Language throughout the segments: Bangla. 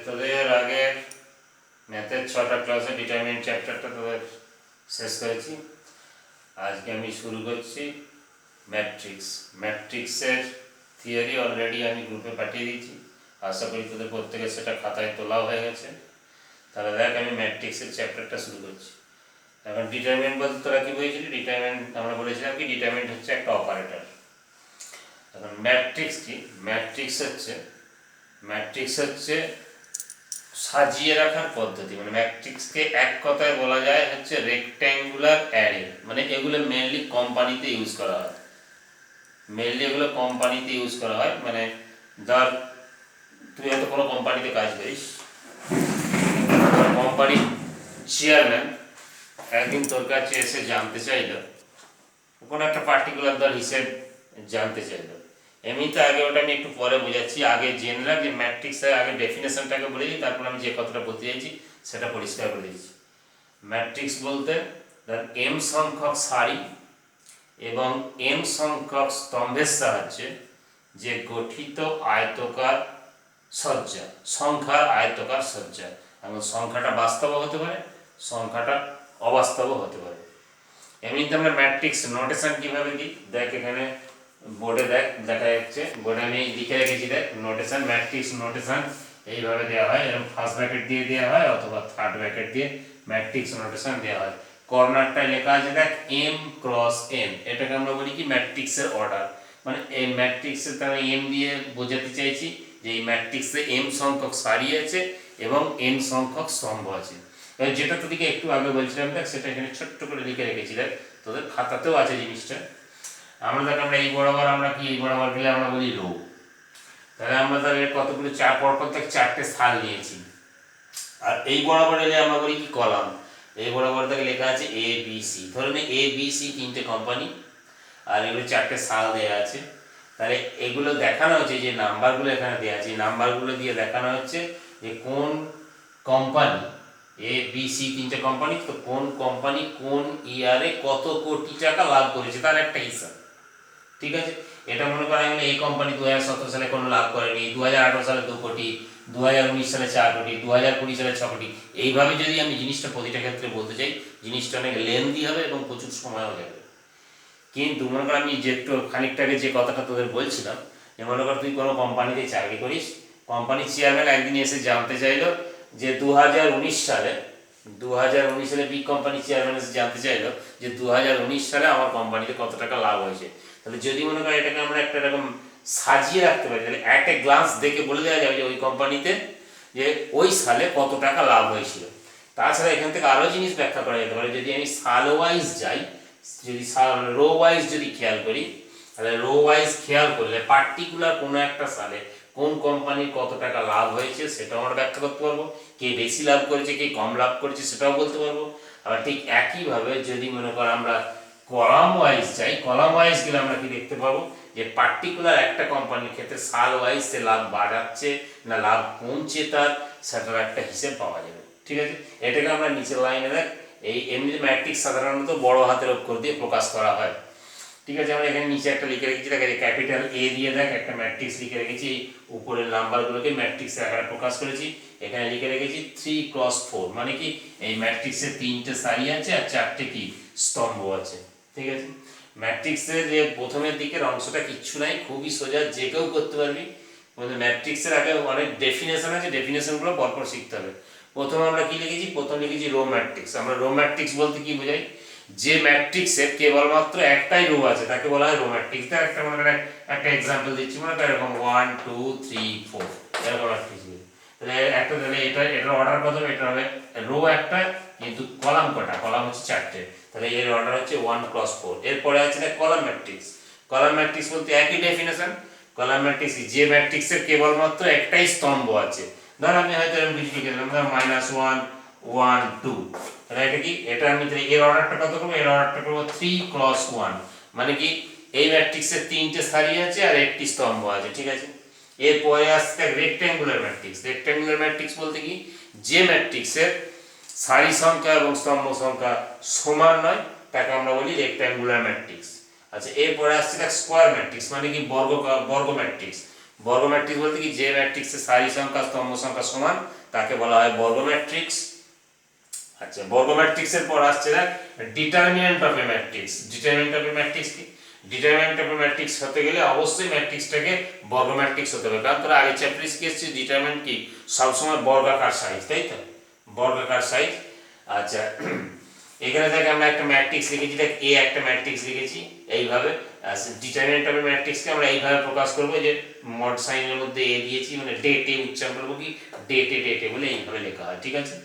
তোদের আগে ম্যাথের 6টা ক্লাসে ডিটারমিনেন্ট চ্যাপ্টারটা তোদের শেষ করেছি। আজকে আমি শুরু করছি ম্যাট্রিক্সের থিওরি অলরেডি আমি গ্রুপে পাঠিয়ে দিয়েছি। আশা করি তোদের প্রত্যেকের সেটা খাতায় তোলাও হয়ে গেছে। তাহলে দেখ, আমি ম্যাট্রিক্সের চ্যাপ্টারটা শুরু করছি। এখন ডিটারমিনেন্ট বলতে তোরা কি বুঝেছিলি? ডিটারমিনেন্ট আমরা বলেছিলাম কি, ডিটারমিনেন্ট হচ্ছে একটা অপারেটর। এখন ম্যাট্রিক্স কি? ম্যাট্রিক্স হচ্ছে সাজিয়ে রাখার পদ্ধতি। মানে ম্যাট্রিক্সকে এক কথায় বলা যায় হচ্ছে রেক্ট্যাঙ্গুলার অ্যারে। মানে এগুলো মেনলি কোম্পানিতে ইউজ করা হয়। মানে ধর তুই হয়তো কোনো কোম্পানিতে কাজ করিস, কোম্পানির চেয়ারম্যান একদিন তোর কাছে এসে জানতে চাইল কোনো একটা পার্টিকুলার ধর হিসেব জানতে চাইল। এমনিতে আগে ওটা আমি একটু পরে বোঝাচ্ছি, আগে জেনে রাখ যে ম্যাট্রিক্সের আগে ডেফিনেশনটাকে বলে দিই, তারপর আমি যে কথাটা বলতে চাইছি সেটা পরিষ্কার করে দিচ্ছি। ম্যাট্রিক্স বলতে ধর এম সংখ্যক সারি এবং এম সংখ্যক স্তম্ভের সাহায্যে যে গঠিত আয়তকার সজ্জা, সংখ্যার আয়তকার সজ্জা। এবং সংখ্যাটা বাস্তব হতে পারে, সংখ্যাটা অবাস্তবও হতে পারে। এমনিতে আমরা ম্যাট্রিক্স নোটেশন কীভাবে দিই দেখ, এখানে বোর্ডে দেখা যাচ্ছে, বোর্ডে আমি লিখে রেখেছি। দেখ নোটেশন, ম্যাট্রিক্স নোটেশন এইভাবে দেওয়া হয়, এরকম ফার্স্ট ব্র্যাকেট দিয়ে দেওয়া হয় অথবা থার্ড ব্র্যাকেট দিয়ে ম্যাট্রিক্স নোটেশন দেওয়া হয়। কর্নারটায় লেখা আছে দেখ এম ক্রস এন, এটাকে আমরা বলি কি ম্যাট্রিক্সের অর্ডার। মানে এই ম্যাট্রিক্সের তারা এম দিয়ে বোঝাতে চাইছি যে এই ম্যাট্রিক্সে এম সংখ্যক সারি আছে এবং এন সংখ্যক স্তম্ভ আছে। যেটা তোদেরকে একটু আগে বলছিলাম দেখ, সেটা এখানে ছোট্ট করে লিখে রেখেছি। দেখ তোদের খাতাতেও আছে জিনিসটা। আমরা এই বরাবর আমরা কি, এই বরাবর গেলে আমরা বলি রো। তাহলে আমরা তাহলে কতগুলো পরপর থেকে 4টে সাল নিয়েছি। আর এই বরাবর এলে আমরা বলি কি কলাম। এই বরাবর থেকে লেখা আছে এ বি সি। ধরুন এ বি সি 3টে কোম্পানি, আর এগুলো 4টে সাল দেওয়া আছে। তাহলে এগুলো দেখানো হচ্ছে, যে নাম্বারগুলো এখানে দেওয়া আছে, এই নাম্বারগুলো দিয়ে দেখানো হচ্ছে যে কোন কোম্পানি, এ বি সি 3টে কোম্পানি, তো কোন কোম্পানি কোন ইয়ারে কত কোটি টাকা লাভ করেছে তার একটা হিসাব। ঠিক আছে, এটা মনে করা গেলে এই কোম্পানি 2017 সালে কোনো লাভ করেনি, 2018 সালে 2 কোটি, 2019 সালে 4 কোটি, 2020 সালে 6 কোটি। এইভাবে যদি আমি জিনিসটা প্রতিটা ক্ষেত্রে বলতে চাই, জিনিসটা অনেক লেন্দি হবে এবং প্রচুর সময়ও যাবে। কিন্তু মনে কর আমি যে একটু খানিকটা আগে যে কথাটা তোদের বলছিলাম, যে মনে কর তুই কোনো কোম্পানিতে চাকরি করিস, কোম্পানির চেয়ারম্যান একদিন এসে জানতে চাইলো যে 2019 সালে বিগ কোম্পানির চেয়ারম্যান এসে জানতে চাইলো যে 2019 সালে আমার কোম্পানিতে কত টাকা লাভ হয়েছে। তাহলে যদি মনে করেন এটাকে আমরা একটা রকম সাজিয়ে রাখতে পারি, তাহলে একটা গ্লান্স দেখে বলে দেওয়া যাবে যে ওই কোম্পানিতে যে ওই সালে কত টাকা লাভ হয়েছিল। তাছাড়া এখান থেকে আরও জিনিস ব্যাখ্যা করা যেতে পারে। যদি আমি সাল ওয়াইজ যাই, যদি রো ওয়াইজ যদি খেয়াল করি, তাহলে রো ওয়াইজ খেয়াল করলে পার্টিকুলার কোনো একটা সালে কোন কোম্পানির কত টাকা লাভ হয়েছে সেটাও আমরা ব্যাখ্যা করতে পারবো। কে বেশি লাভ করেছে, কে কম লাভ করেছে সেটাও বলতে পারবো। আবার ঠিক একইভাবে যদি মনে করো আমরা কলাম ওয়াইজ যাই, কলাম ওয়াইজ গেলে আমরা কি দেখতে পাবো যে পার্টিকুলার একটা কোম্পানির ক্ষেত্রে সাল ওয়াইজ সে লাভ বাড়াচ্ছে না লাভ কমছে, তার সেটার একটা হিসেব পাওয়া যাবে। ঠিক আছে, এটাকে আমরা নিচের লাইনে দেখ, এই এমনি ম্যাট্রিক্স সাধারণত বড় হাতের অক্ষর দিয়ে প্রকাশ করা হয়। ঠিক আছে, আমরা এখানে নিচে একটা লিখে রেখেছি, দেখ ক্যাপিটাল এ দিয়ে দেখ একটা ম্যাট্রিক্স লিখে রেখেছি, উপরের নাম্বারগুলোকে ম্যাট্রিক্সের আকারে প্রকাশ করেছি। এখানে লিখে রেখেছি 3x4, মানে কি এই ম্যাট্রিক্সের 3টে সারি আছে আর 4টে কি স্তম্ভ আছে। ঠিক আছে, ম্যাট্রিক্সের যে প্রথমের দিকের অংশটা কিচ্ছু নাই, খুবই সোজা, যে কেউ করতে পারবি। ম্যাট্রিক্সের আগে অনেক ডেফিনেশন আছে, ডেফিনেশনগুলো পরপর শিখতে হবে। প্রথমে আমরা কি লিখেছি, প্রথম লিখেছি রো ম্যাট্রিক্স। আমরা রো ম্যাট্রিক্স বলতে কি বোঝাই, যে ম্যাট্রিক্সের কেবলমাত্র একটাই রো আছে তাকে বলা হয় রো ম্যাট্রিক্স। তার একটা মনে করেন একটা এক্সাম্পল দিচ্ছি, মনে করেন এরকম 1 2 3 4 এরকম ম্যাট্রিক্স। তাহলে একটা, তাহলে এটার অর্ডার কত হবে, এটা হবে রো একটা, কিন্তু কলাম কটা, কলাম হচ্ছে 4টে। তাহলে এর অর্ডার হচ্ছে 1x4। এরপরে আছে না কলাম ম্যাট্রিক্স। কলাম ম্যাট্রিক্স বলতে একই ডেফিনেশন। কলাম ম্যাট্রিক্স যে ম্যাট্রিক্সের কেবলমাত্র একটাই স্তম্ভ আছে। ধর আমি হয়তো এরকম কিছু লিখে দিলাম, ধর -1 1 2, তাহলে এটা কি, এটা আমি এর অর্ডারটা কত করবো, এর অর্ডারটা করবো 3x1, মানে কি এই ম্যাট্রিক্সের 3টে সারি আছে আর একটি স্তম্ভ আছে। ঠিক আছে, এরপরে আসছে রেক্ট্যাঙ্গুলার ম্যাট্রিক্স। রেক্ট্যাঙ্গুলার ম্যাট্রিক্স বলতে কি, যে ম্যাট্রিক্সের সারি সংখ্যা এবং স্তম্ভ সংখ্যা সমান নয় তাকে আমরা বলি রেক্ট্যাঙ্গুলার ম্যাট্রিক্স। আচ্ছা, এরপরে আসছে দেখ স্কোয়ার ম্যাট্রিক্স, মানে কি বর্গ ম্যাট্রিক্স। বর্গ ম্যাট্রিক্স বলতে কি, যে ম্যাট্রিক্সের সারি সংখ্যা স্তম্ভ সংখ্যা সমান তাকে বলা হয় বর্গ ম্যাট্রিক্স। আচ্ছা, বর্গ ম্যাট্রিক্সের পর আসছে না determinant of A matrix. Determinant of A matrix কি? ডিটারমিনেন্ট অফ এ ম্যাট্রিক্স হতে গেলে অবশ্যই ম্যাট্রিক্সটাকে বর্গ ম্যাট্রিক্স হতে হবে, কারণ তোরা আগে চ্যাপ্টারে শিখেছিস ডিটারমিনেন্ট কি সবসময় বর্গাকার সাইজ, তাই তো, বর্গাকার সাইজ। আচ্ছা, এখানে থেকে আমরা একটা ম্যাট্রিক্স লিখেছি, দেখ এ একটা ম্যাট্রিক্স লিখেছি এইভাবে। ডিটারমিনেন্ট অফ এ ম্যাট্রিক্সকে আমরা এইভাবে প্রকাশ করব, যে মড সাইনের মধ্যে এ দিয়েছি, মানে ডেটে উচ্চারণ করবো কি ডেটে ডেটে বলে এইভাবে লেখা হয়, ঠিক আছে।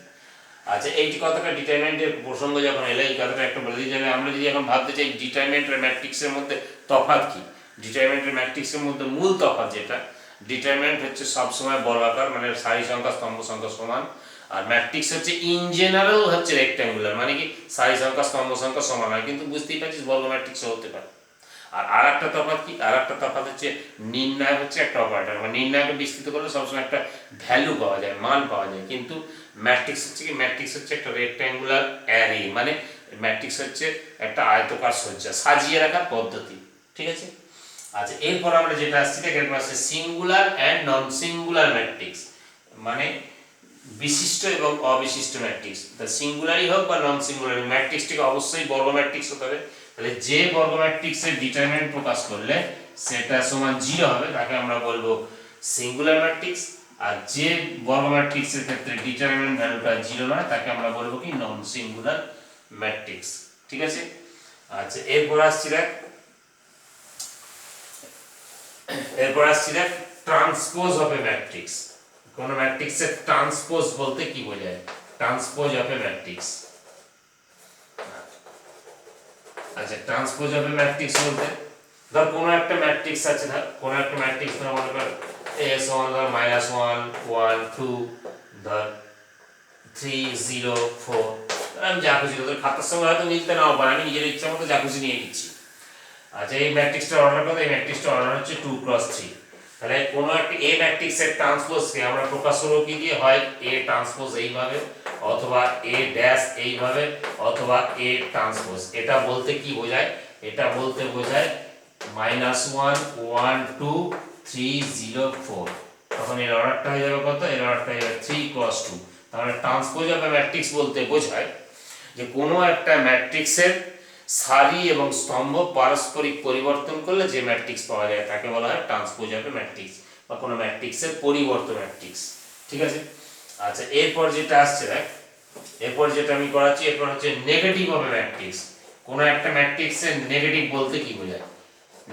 আচ্ছা, এইটি কথাটা ডিটারমিনেন্টের প্রসঙ্গ যখন এলো এই কথাটা একটা বলে দিই, আমরা যদি এখন ভাবতে চাই ডিটারমিনেন্ট আর ম্যাট্রিক্সের মধ্যে তফাৎ কি, ডিটারমিনেন্ট আর ম্যাট্রিক্সের মধ্যে মূল তফাৎ যেটা, ডিটারমিনেন্ট হচ্ছে সবসময় বর্গাকার, মানে সারি সংখ্যা স্তম্ভ সংখ্যা সমান, আর ম্যাট্রিক্স হচ্ছে ইন জেনারেল হচ্ছে রেক্ট্যাঙ্গুলার, মানে কি সারি সংখ্যা স্তম্ভ সংখ্যা সমান হয়, কিন্তু বুঝতেই পারছিস বর্গ ম্যাট্রিক্সও হতে পারে। আর একটা তফাৎ কি, আর একটা তফাৎ হচ্ছে নির্ণয় হচ্ছে একটা অপারেটর, মানে নির্ণয়কে বিস্তৃত করলে সবসময় একটা ভ্যালু পাওয়া যায়, মান পাওয়া যায়, কিন্তু ম্যাট্রিক্স হচ্ছে কি, ম্যাট্রিক্স হচ্ছে একটা রেক্ট্যাঙ্গুলার অ্যারে, মানে ম্যাট্রিক্স হচ্ছে একটা আয়তকার সজ্জা, সাজিয়ে রাখার পদ্ধতি, ঠিক আছে। আচ্ছা, এরপর আমরা যেটা আসছি এরপর আসছে singular and non singular matrix, মানে বিশিষ্ট এবং অবিশিষ্ট ম্যাট্রিক্স। তা সিঙ্গুলারই হোক বা নন সিঙ্গুলার, ম্যাট্রিক্সটিকে অবশ্যই বর্গ ম্যাট্রিক্স হতে হবে। তাহলে যে বর্গ ম্যাট্রিক্সের ডিটারমিনেন্ট প্রকাশ করলে সেটা সমান 0 হবে তাকে আমরা বলবো সিঙ্গুলার ম্যাট্রিক্স, আর যে বর্গ ম্যাট্রিক্সের ক্ষেত্রে ডিটারমিনেন্ট ভ্যালুটা 0 নয় তাকে আমরা বলবো কি নন সিঙ্গুলার ম্যাট্রিক্স, ঠিক আছে। আচ্ছা, এরপর আসছি দেখ ট্রান্সপোজ অফ এ ম্যাট্রিক্স। কোন ম্যাট্রিক্সের ট্রান্সপোজ বলতে কি বোঝায়? Transpose of A matrix. আচ্ছা, ট্রান্সপোজ অফ এ ম্যাট্রিক্স বলতে ধর কোন একটা ম্যাট্রিক্স আছে, ধর কোন একটা ম্যাট্রিক্স ধর মনে কর a1 ধর -1 1 2 ধর 3 0 4, আমি যা খুশি তোদের খাতার সঙ্গে হয়তো মিলতে নাও পারে, আমি নিজের ইচ্ছা মতো যা খুশি নিয়ে নিচ্ছি। আচ্ছা, এই ম্যাট্রিক্সটার অর্ডার কত? এই ম্যাট্রিক্সটার অর্ডার হচ্ছে 2 × 3। তাহলে কোন একটা এ ম্যাট্রিক্সের ট্রান্সপোজকে আমরা প্রকাশ করব কি দিয়ে? হয় এ ট্রান্সপোজ এইভাবে, অথবা এ ড্যাশ এইভাবে, অথবা এ ট্রান্সপোজ। এটা বলতে কি বোঝায়? এটা বলতে বোঝায় -1 1 2 3 0 4। তখন এর অর্ডারটা হয়ে যাবে কত? এর অর্ডারটা হয়ে যাবে 3 × 2। তাহলে ট্রান্সপোজ অফ এ ম্যাট্রিক্স বলতে বোঝায় যে কোনো একটা ম্যাট্রিক্সের সারি এবং স্তম্ভ পারস্পরিক পরিবর্তন করলে যে ম্যাট্রিক্স পাওয়া যায় তাকে বলা হয় ট্রান্সপোজ অফ এ ম্যাট্রিক্স, বা কোনো ম্যাট্রিক্সের পরিবর্তন ম্যাট্রিক্স, ঠিক আছে। আচ্ছা, এরপর যেটা আসছে দেখ, এরপর যেটা আমি করাচ্ছি এরপর হচ্ছে নেগেটিভ অফ এ ম্যাট্রিক্স। কোনো একটা ম্যাট্রিক্সের নেগেটিভ বলতে কি বোঝায়?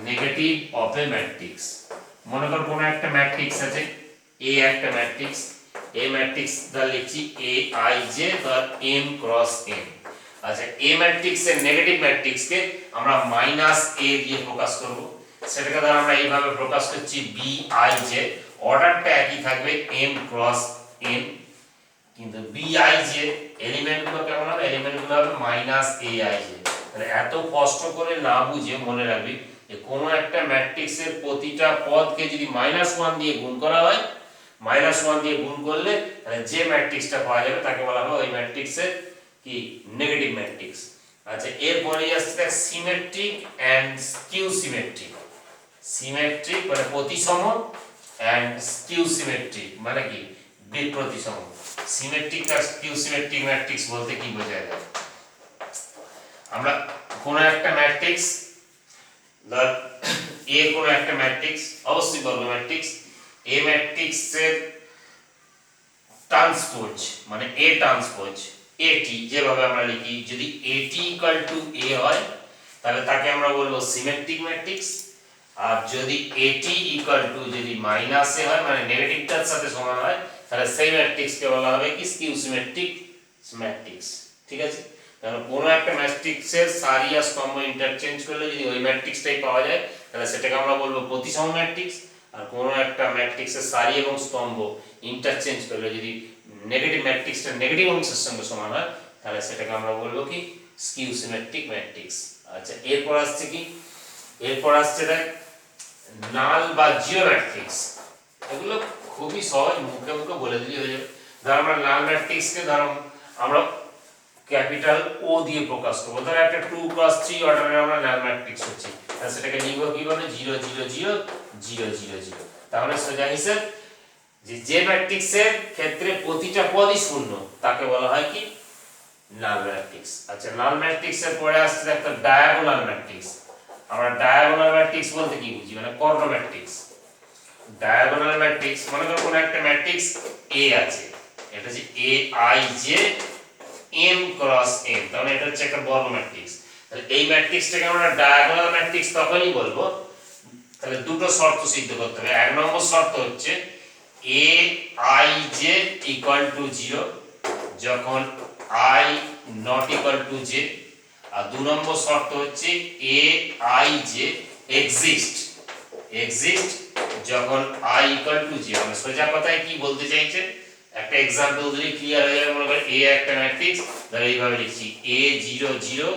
নেগেটিভ অফ এ ম্যাট্রিক্স, মনে কর কোনো একটা ম্যাট্রিক্স আছে, এ একটা ম্যাট্রিক্স, এ ম্যাট্রিক্স দা লিখছি এ আই জে ধর m × n। আচ্ছা, এ ম্যাট্রিক্সের নেগেটিভ ম্যাট্রিক্সকে আমরা -a দিয়ে প্রকাশ করব, সেটাকে ধর আমরা এইভাবে প্রকাশ করছি bij, অর্ডারটা একই থাকবে m × n, কিন্তু bij এলিমেন্টগুলো কেমন হবে? এলিমেন্টগুলো হবে -aij। তাহলে এত কষ্ট করে না বুঝে মনে রাখবি যে কোনো একটা ম্যাট্রিক্সের প্রতিটা পদকে যদি -1 দিয়ে গুণ করা হয়, -1 দিয়ে গুণ করলে তাহলে যে ম্যাট্রিক্সটা পাওয়া যাবে তাকে বলা হবে ওই ম্যাট্রিক্সের কি নেগেটিভ ম্যাট্রিক্স। আচ্ছা, এরপরে আসছে symmetric and skew symmetric. Symmetric মানে প্রতিসম, এন্ড স্কিউ সিমেট্রিক মানে কি বিপ্রতিসম। সিমেট্রিক আর স্কিউ সিমেট্রিক ম্যাট্রিক্স বলতে কি বোঝায়? আমরা কোন একটা ম্যাট্রিক্স ধর এ, কোন একটা ম্যাট্রিক্স অবশ্যই বর্গ ম্যাট্রিক্স, এ ম্যাট্রিক্সের ট্রান্সপোজ মানে এ ট্রান্সপোজ এটি যেভাবে আমরা লিখি, যদি এটি = এ হয় তাহলে তাকে আমরা বলবো সিমেট্রিক ম্যাট্রিক্স, আর যদি এটি যদি -a হয় মানে নেগেটিভটার সাথে সমান হয় তাহলে সেই ম্যাট্রিক্সকে বলা হবে কি স্কিউ সিমেট্রিক ম্যাট্রিক্স, ঠিক আছে। তাহলে কোনো একটা ম্যাট্রিক্সের সারি আর স্তম্ভ ইন্টারচেঞ্জ করলে যদি ওই ম্যাট্রিক্সটাই পাওয়া যায় তাহলে সেটাকে আমরা বলবো প্রতিসম ম্যাট্রিক্স, আর কোনো একটা ম্যাট্রিক্সের সারি এবং স্তম্ভ ইন্টারচেঞ্জ করলে যদি নেগেটিভ ম্যাট্রিক্সটা নেগেটিভ অংশের সঙ্গে সমান হয় তাহলে সেটাকে আমরা বলবো কি স্কিউ সিমেট্রিক ম্যাট্রিক্স। আচ্ছা, এরপর আসছে কি, এরপর আসছে দেখ নাল বা জিরো ম্যাট্রিক্স। এগুলো খুবই সহজ, মুখে মুখে বলে দিলে হয়ে যাবে। ধর আমরা নাল ম্যাট্রিক্সকে ধর আমরা ক্যাপিটাল ও দিয়ে প্রকাশ করবো, ধর একটা 2 × 3 অর্ডারে আমরা নাল ম্যাট্রিক্স হচ্ছে, তাহলে সেটাকে লিখবো কিভাবে? 0 0 0 0 0 0। তাহলে সোজা হিসেব যে ম্যাট্রিক্সের ক্ষেত্রে প্রতিটা পদই শূন্য তাকে বলা হয় কি নাল ম্যাট্রিক্স। আচ্ছা, নাল ম্যাট্রিক্সের পরে আসছে একটা ডায়াগোনাল ম্যাট্রিক্স। আমরা ডায়াগোনাল ম্যাট্রিক্স বলতে কি বুঝি, মানে কর্ণ ম্যাট্রিক্স। ডায়াগোনাল ম্যাট্রিক্স মনে করো কোন একটা ম্যাট্রিক্স এ আছে, এটা হচ্ছে A I j m cross n, তাহলে এটা হচ্ছে একটা বর্গ ম্যাট্রিক্স। তাহলে এই ম্যাট্রিক্সটাকে আমরা ডায়াগোনাল ম্যাট্রিক্স তখনই বলবো, তাহলে দুটো শর্ত সিদ্ধ করতে হবে। এক নম্বর শর্ত হচ্ছে A I J equal to 0 যখন I not equal to J, আর দু নম্বর শর্ত হচ্ছে এ আই জে এক্সিস্ট যখন আই ইকুয়াল টু জে। মানে সোজা কথায় কি বলতে চাইছে, একটা एग्जांपल দিলে ক্লিয়ার হয়ে যাবে। মনে করেন এ একটা ম্যাট্রিক্স, তাহলে এইভাবে লিখছি a 0 0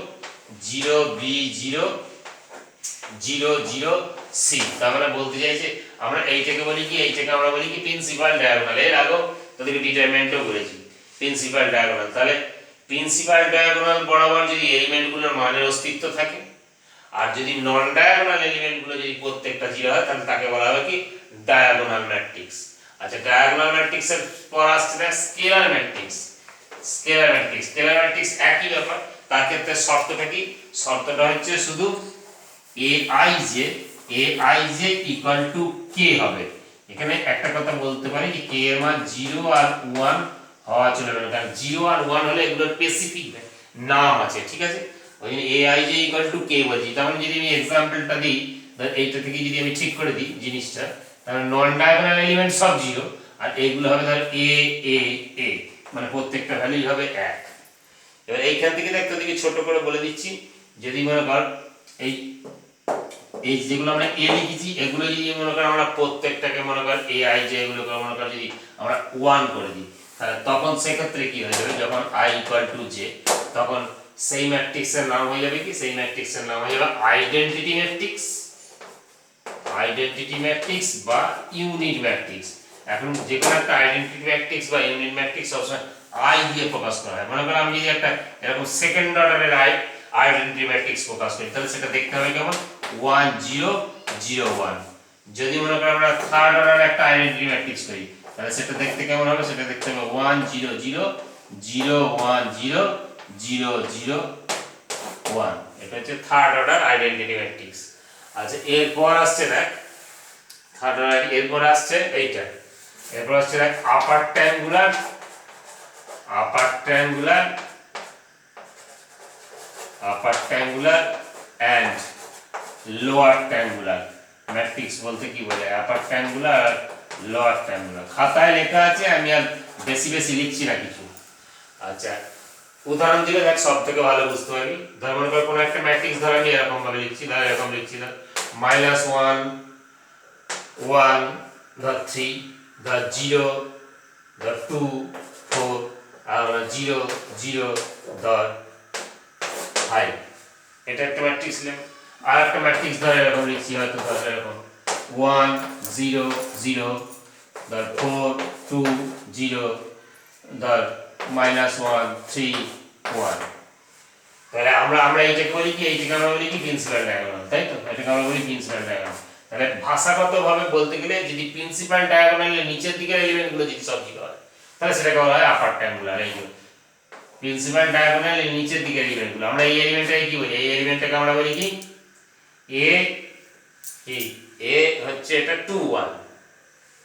0 b 0 0 0 c। তার মানে বলতে চাইছে আমরা এইটাকে বলি কি, এইটাকে আমরা বলি কি প্রিন্সিপাল ডায়াগোনাল। এর আগেও তোদেরকে ডিটারমিনেন্টও বলেছি প্রিন্সিপাল ডায়াগোনাল। তাহলে প্রিন্সিপাল ডায়াগোনাল বরাবর যদি এলিমেন্টগুলোর মানের অস্তিত্ব থাকে, আর যদি নন ডায়াগোনাল এলিমেন্টগুলো যদি প্রত্যেকটা 0 হয়, তাহলে তাকে বলা হবে কি ডায়াগোনাল ম্যাট্রিক্স। আচ্ছা, ডায়াগোনাল ম্যাট্রিক্সের পর আসছে না স্কেলার ম্যাট্রিক্স। স্কেলার ম্যাট্রিক্স একই ব্যাপার, তার ক্ষেত্রে শর্তটা কি, শর্তটা হচ্ছে শুধু aij ইকুয়াল টু কে হবে। এখানে একটা কথা বলতে পারি যে কে এর মান 0 আর 1 হওয়া চলবে না, কারণ 0 আর 1 হলে এগুলোর স্পেসিফিক নাম আছে, ঠিক আছে। ওই জন্য aij ইকুয়াল টু কে বলছি। তাহলে যদি আমি एग्जांपलটা দিই, এইটা থেকে যদি আমি ঠিক করে দিই জিনিসটা, তাহলে নন ডায়াগোনাল এলিমেন্ট সব 0 আর এইগুলো হবে ধর a a a, মানে প্রত্যেকটা ভ্যালুই হবে 1। এবার এইখান থেকে দেখতে দিকে ছোট করে বলে দিচ্ছি, যদি মনে কর এই যেগুলো আমরা a লিখেছি এগুলো যদি মনে কর আমরা প্রত্যেকটাকে মনে কর a i j এগুলোকে মনে কর যদি আমরা 1 করে দিই, তাহলে তখন সেই ক্ষেত্রে কি হয়ে যাবে, যখন i ইকুয়াল টু j তখন সেই ম্যাট্রিক্সের নাম হয়ে যাবে কি, সেই ম্যাট্রিক্সের নাম হয়ে যাবে আইডেন্টিটি ম্যাট্রিক্স বা ইউনিট ম্যাট্রিক্স। এখন যে কোনো একটা আইডেন্টিটি ম্যাট্রিক্স বা ইউনিট ম্যাট্রিক্স সবসময় আই দিয়ে প্রকাশ করা হয়। মনে করো আমি যদি একটা এরকম সেকেন্ড অর্ডারের আইডেন্টিটি ম্যাট্রিক্স প্রকাশ করি, তাহলে সেটা দেখতে হবে কেমন 1 0 0 1। যদি মনে করো আমরা থার্ড অর্ডারের একটা আইডেন্টিটি ম্যাট্রিক্স করি, তাহলে সেটা দেখতে কেমন হবে, সেটা দেখতে হবে 1 0 0 0 1 0 0 0 1। এটা হচ্ছে থার্ড অর্ডার আইডেন্টিটি ম্যাট্রিক্স। আচ্ছা, এরপর আসছে দেখ থার্ড অর্ডার, এরপর আসছে এইটা, এরপর আসছে দেখ upper triangular and lower triangular matrix বলতে কি বলে, আপার ট্রায়াঙ্গুলার আর লোয়ার ট্রায়াঙ্গুলার। খাতায় লেখা আছে, আমি আর বেশি লিখছি না কিছু। আচ্ছা, উদাহরণ দিলে দেখ সব থেকে ভালো বুঝতে পারবি। ধর মনে কর কোনো একটা ম্যাট্রিক্স ধর আমি এরকম ভাবে লিখছি, ধর এরকম লিখছি, ধর -1 1 ধর 3 ধর 0 ধর 2 4 আর 0 0 ধর 5। এটা একটা ম্যাট্রিক্স লিখলাম। আর একটা ম্যাট্রিক্স ধর এরকম লিখছি, হয়তো ধর এরকম 1 0 0 ধর 4 2 0 ধর -1 3 1। তাহলে আমরা এইটাকে বলি কি, এইটাকে আমরা বলি কি প্রিন্সিপাল ডায়াগোনাল, তাই তো। এটাকে আমরা বলি প্রিন্সিপাল ডায়াগোনাল। তাহলে ভাষাগতভাবে বলতে গেলে যদি প্রিন্সিপাল ডায়াগোনালের নিচের দিকের এলিমেন্টগুলো যদি সব 0 হয়, তাহলে সেটাকে বলা হয় আপার ট্রায়াঙ্গুলার। এই যে প্রিন্সিপাল ডায়াগোনালের নিচের দিকের এলিমেন্টগুলো, আমরা এই এলিমেন্টটাকে কি বলি, এই এলিমেন্টটাকে আমরা বলি কি a হচ্ছে এটা 2 1।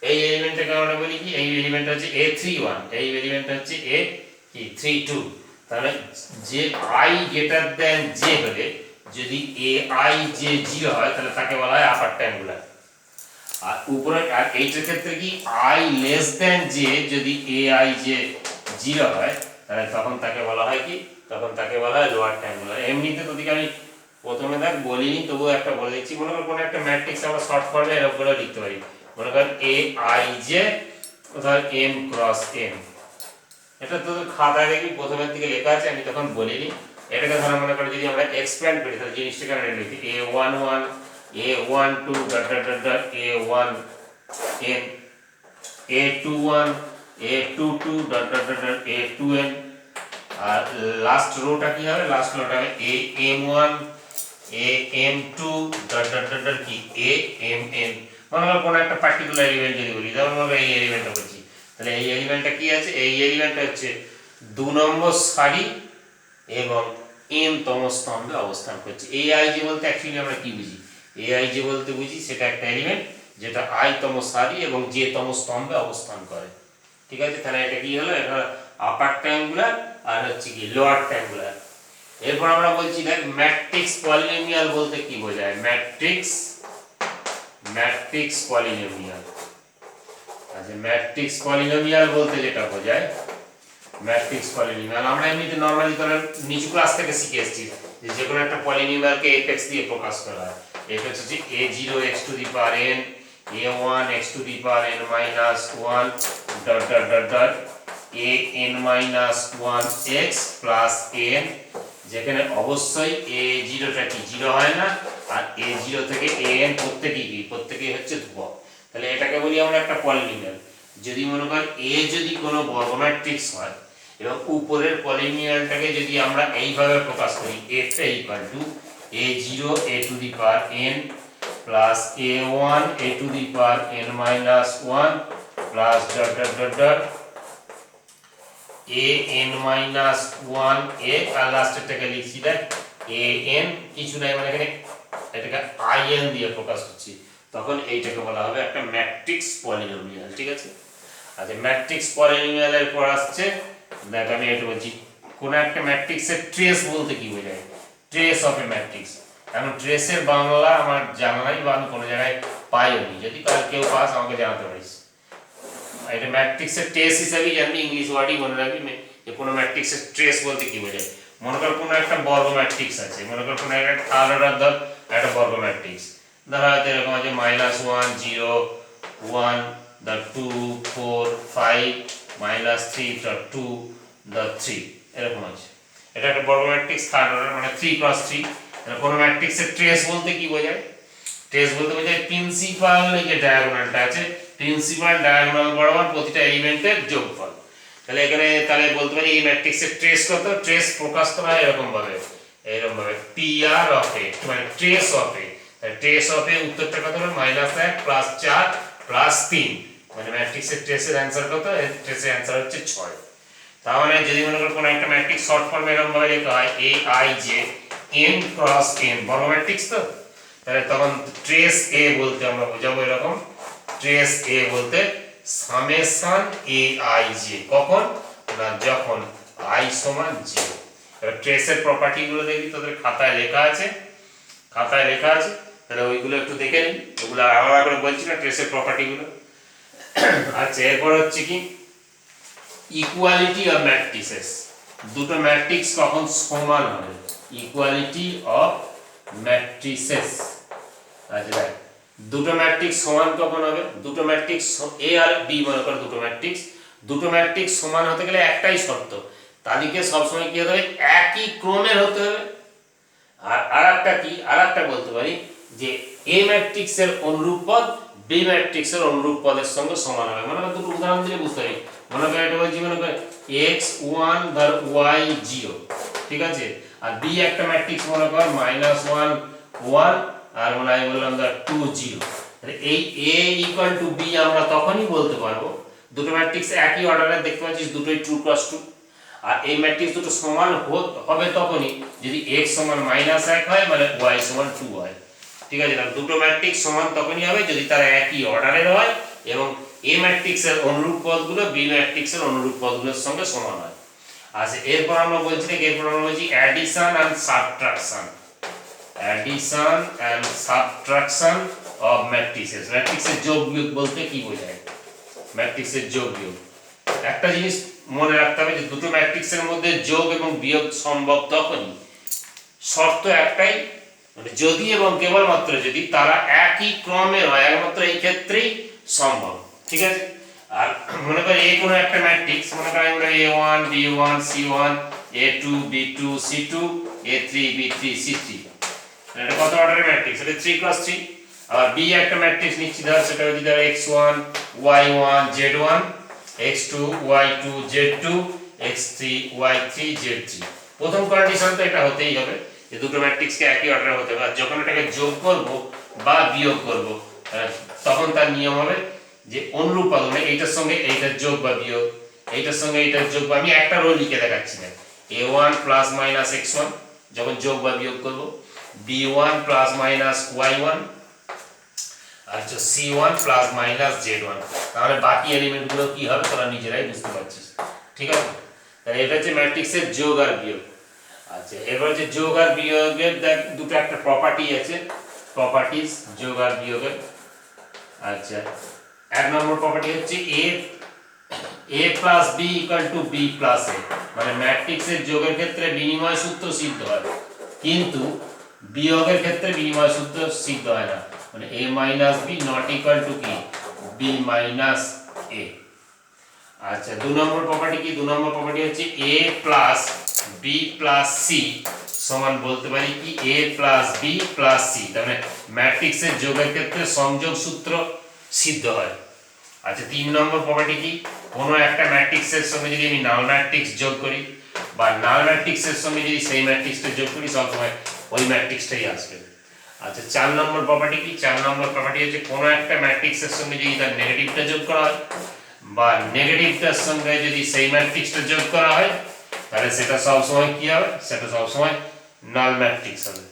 এই এলিমেন্টটাকে আমরা বলি কি, এই এলিমেন্ট হচ্ছে a 3 1, এই এলিমেন্ট হচ্ছে a কি 3 2। তাহলে যে i গ্রেটার দ্যান j হলে যদি a i j 0 হয়, তাহলে তাকে বলা হয় আপার ট্রায়াঙ্গুলার। আর উপরে আর এইটার ক্ষেত্রে কি i লেস দ্যান j যদি a i j 0 হয়, তাহলে তখন তাকে বলা হয় কি, তখন তাকে বলা হয় লোয়ার ট্রায়াঙ্গুলার। এমনিতে তোদিকে আমি প্রথমে দেখ বলিনি, তবুও একটা বলে দিচ্ছি। মনে কর কোনো একটা ম্যাট্রিক্স আমরা শর্ট ফর্মে এরকম করে লিখতে পারি, মনে কর a i j ধর m ক্রস n। এটা তো খাতায় দেখবি প্রথমের দিকে লেখা আছে, আমি তখন বলিনি। এটাকে ধর মনে কর যদি আমরা এক্সপ্যান্ড করি, তাহলে জিনিসটাকে আমরা লিখি a11 a12 a1 n a21 a22 a2n। আর লাস্ট রোটা কি হবে, লাস্ট রোটা হবে am1 am2 কি amn। মনে করো কোনো একটা পার্টিকুলার এলিমেন্ট যদি বলি, যেমন মনে করো এই এলিমেন্টটা বলছি, তাহলে এই এলিমেন্টটা কি আছে, এই এলিমেন্টটা হচ্ছে 2 নম্বর সারি এবং n তম স্তম্ভে অবস্থান করছে। এই আই যে বলতে অ্যাকচুয়ালি আমরা কি বুঝি, এই আই যে বলতে বুঝি সেটা একটা এলিমেন্ট যেটা i তম সারি এবং j তম স্তম্ভে অবস্থান করে। ঠিক আছে, তাহলে এটা কি হলো, এটা আপার ট্রায়াঙ্গুলার আর হচ্ছে কি লোয়ার ট্রায়াঙ্গুলার। এরপর আমরা বলছি দেখ ম্যাট্রিক্স পলিনোমিয়াল বলতে কি বোঝায়, ম্যাট্রিক্স পলিনোমিয়াল। আচ্ছা, ম্যাট্রিক্স পলিনোমিয়াল বলতে যেটা বোঝায়, ম্যাট্রিক্স পলিনোমিয়াল আমরা এমনিতে নরমালি ধরেন নিচু ক্লাস থেকে শিখে এসেছি যে কোনো একটা পলিনোমিয়ালকে fx দিয়ে প্রকাশ করা হয়। fx হচ্ছে a0 x to the power n, a1 x to the power n minus 1 dot dot dot dot an minus 1 x plus n, যেখানে অবশ্যই a0টা কি 0 হয় না, আর a0 থেকে an প্রত্যেকেই হচ্ছে ধ্রুবক। তাহলে এটাকে বলি আমরা একটা পলিনোমিয়াল। যদি মনে করেন a যদি কোনো বর্গ ম্যাট্রিক্স হয় এবং উপরের পলিনোমিয়ালটাকে যদি আমরা এইভাবে প্রকাশ করি, f equal to a0 a to the power n plus a1 a to the power n minus 1 plus dot dot dot dot an minus 1 a, আর লাস্টেরটাকে লিখছি দেখ an কিছু নাই, মানে এখানে এটাকে in দিয়ে প্রকাশ করছি, তখন এইটাকে বলা হবে একটা ম্যাট্রিক্স পলিনোমিয়াল। ঠিক আছে, আচ্ছা ম্যাট্রিক্স পলিনোমিয়ালের পর আসছে দেখ আমি এটা বলছি কোন একটা ম্যাট্রিক্সের ট্রেস বলতে কি বোঝায়, ট্রেস অফ এ ম্যাট্রিক্স। এখন ট্রেসের বাংলা আমার জানা নাই বা আমি কোনো জায়গায় পাইওনি, যদি কাল কেউ পাস আমাকে জানাতে পারিস। এটা ম্যাট্রিক্সের ট্রেস হিসেবেই জানবি, ইংলিশ ওয়ার্ডই মনে রাখবি যে কোনো ম্যাট্রিক্সের ট্রেস বলতে কি বোঝায়। মনে কর কোনো একটা বর্গ ম্যাট্রিক্স আছে, মনে কর কোনো একটা থার্ড অর্ডার ধর একটা বর্গ ম্যাট্রিক্স, ধরা হয়তো এরকম আছে -1 0 1 2 4 5 -3 2 3 এরকম আছে। এটা একটা বর্গ ম্যাট্রিক্স থার্ড অর্ডার, মানে 3x3। তাহলে কোনো ম্যাট্রিক্সের ট্রেস বলতে কি বোঝায়, ট্রেস বলতে বোঝায় প্রিন্সিপাল এই যে ডায়াগোনালটা আছে, প্রিন্সিপাল ডায়াগোনাল বরাবর প্রতিটা এলিমেন্টের যোগফল। তাহলে এখানে তাহলে বলতে পারি এই ম্যাট্রিক্সের ট্রেস কত, ট্রেস প্রকাশ করা হয় এরকম ভাবে PR অফ এ, মানে trace of A. Trace of A উত্তরটা কত হবে -1 প্লাস 4 প্লাস 3, মানে ম্যাট্রিক্সের ট্রেসের অ্যানসার কত, ট্রেসের অ্যানসার হচ্ছে 6। তার মানে যদি মনে করো কোনো একটা ম্যাট্রিক্স শর্ট ফর্মে এরকম ভাবে লেখা হয় aij n ক্রস n, বড় ম্যাট্রিক্স তো, তাহলে তখন ট্রেস এ বলতে আমরা বোঝাবো এরকম, ট্রেস এ বলতে সামেশন aij, কখন না যখন i সমান 0। এবার ট্রেসের প্রপার্টি গুলো দেখবি তোদের খাতায় লেখা আছে, তাহলে ওইগুলো একটু দেখে নিই, ওগুলো আলাদা করে বলছি না ট্রেসের প্রপার্টি গুলো। আচ্ছা, এরপর হচ্ছে কি ইকুয়ালিটি অফ ম্যাট্রিক্সেস, দুটো ম্যাট্রিক্স কখন সমান হবে, ইকুয়ালিটি অফ ম্যাট্রিক্সেস। আচ্ছা দেখ দুটো ম্যাট্রিক্স সমান কখন হবে, দুটো ম্যাট্রিক্স এ আর বি, মনে করো দুটো ম্যাট্রিক্স সমান হতে গেলে একটাই শর্ত, তাদেরকে সবসময় কি হতে হবে, একই ক্রমের হতে হবে। আর আরেকটা কি, আরেকটা বলতে পারি যে এ ম্যাট্রিক্সের অনুরূপ পদ বি ম্যাট্রিক্সের অনুরূপ পদের সঙ্গে সমান হবে। মনে করো দুটো উদাহরণ দিলে বুঝতে পারি, মনে করো এটা বলছি মনে করো x1 ধর y0, ঠিক আছে, আর বি একটা ম্যাট্রিক্স মনে করো -1 1 আর মনে হয় বললাম ধর 2 0। তাহলে এই a ইকুয়াল টু b আমরা তখনই বলতে পারবো, দুটো ম্যাট্রিক্স একই অর্ডারে দেখতে পাচ্ছিস দুটোই 2x2, আর এই ম্যাট্রিক্স দুটো সমান হবে তখনই যদি x সমান -1 হয় মানে y সমান 2 হয়। ঠিক আছে, তাহলে দুটো ম্যাট্রিক্স সমান তখনই হবে যদি তারা একই অর্ডারের হয় এবং এ ম্যাট্রিক্সের অনুরূপ পদগুলো বি ম্যাট্রিক্সের অনুরূপ পদগুলোর সঙ্গে সমান হয়। আচ্ছা, এরপর আমরা বলছি অ্যাডিশন এন্ড সাবট্রাকশন অফ ম্যাট্রিক্সেস। ম্যাট্রিক্সের যোগ বিয়োগ বলতে কি বোঝায়, ম্যাট্রিক্সের যোগ বিয়োগ। একটা জিনিস মনে রাখতে হবে যে দুটো ম্যাট্রিক্সের মধ্যে যোগ এবং বিয়োগ সম্ভব তখনই, শর্ত একটাই, মানে যদি এবং কেবলমাত্র যদি তারা একই ক্রমের হয়, একমাত্র এই ক্ষেত্রেই সম্ভব। ঠিক আছে, আর মনে করি এই কোনো একটা ম্যাট্রিক্স, মনে করি আমরা a1 b1 c1 a2 b2 c2 a3 b3 c3, এটা কত অর্ডারের ম্যাট্রিক্স, এটা 3x3। আর বি একটা ম্যাট্রিক্স নিচ্ছি ধর, সেটা হচ্ছে ধর x1 y1 z1 x2 y2 z2 x3 y3 z3। প্রথম কন্ডিশন তো এটা হতেই হবে যে দুটো ম্যাট্রিক্সকে একই অর্ডারে হতে হবে, আর যখন এটাকে যোগ করব বা বিয়োগ করব তখন তার নিয়ম হবে যে অনুরূপ পদ মানে এইটার সঙ্গে এইটার যোগ বা বিয়োগ, এইটার সঙ্গে এইটার যোগ বা, আমি একটা রো লিখে দেখাচ্ছি না, a1 প্লাস মাইনাস x1 যখন যোগ বা বিয়োগ করব, b1 প্লাস মাইনাস y1 আর c1 প্লাস মাইনাস z1, তাহলে বাকি এলিমেন্টগুলো কি হবে তোরা নিজেরাই বুঝতে পারছিস। ঠিক আছে, তাহলে এটা হচ্ছে ম্যাট্রিক্সের যোগ আর বিয়োগ। আচ্ছা, এবার যে যোগ আর বিয়োগের দেখ দুটো একটা প্রপার্টি আছে, প্রপার্টিজ যোগ আর বিয়োগের। আচ্ছা, এক নম্বর প্রপার্টি হচ্ছে a plus b equal to b plus a, মানে ম্যাট্রিক্সের যোগের ক্ষেত্রে বিনিময় সূত্র সিদ্ধ হয়, কিন্তু বিয়োগের ক্ষেত্রে বিনিময় সূত্র সিদ্ধ হয় না, মানে a minus b not equal two কি b মাইনাস a। আচ্ছা, দু নম্বর প্রপার্টি কি? দু নম্বর প্রপার্টি হচ্ছে a plus b plus c সমান বলতে পারি কি a plus b plus c, তার মানে ম্যাট্রিক্সের যোগের ক্ষেত্রে সংযোগ সূত্র সিদ্ধ হয়। আচ্ছা, তিন নম্বর প্রপার্টি কি? কোনো একটা ম্যাট্রিক্সের সঙ্গে যদি আমি নাল ম্যাট্রিক্স যোগ করি বা নাল ম্যাট্রিক্সের সঙ্গে যদি সেই ম্যাট্রিক্সটা যোগ করি সবসময় ওই ম্যাট্রিক্সটাই আসবে। আচ্ছা, চার নম্বর প্রপার্টি কি? চার নম্বর প্রপার্টি হচ্ছে কোনো একটা ম্যাট্রিক্সের সঙ্গে যদি তার নেগেটিভটা যোগ করা হয় বা নেগেটিভটার সঙ্গে যদি সেই ম্যাট্রিক্সটা যোগ করা হয়, তাহলে সেটা সবসময় কি হবে? সেটা সবসময় নাল ম্যাট্রিক্স হবে।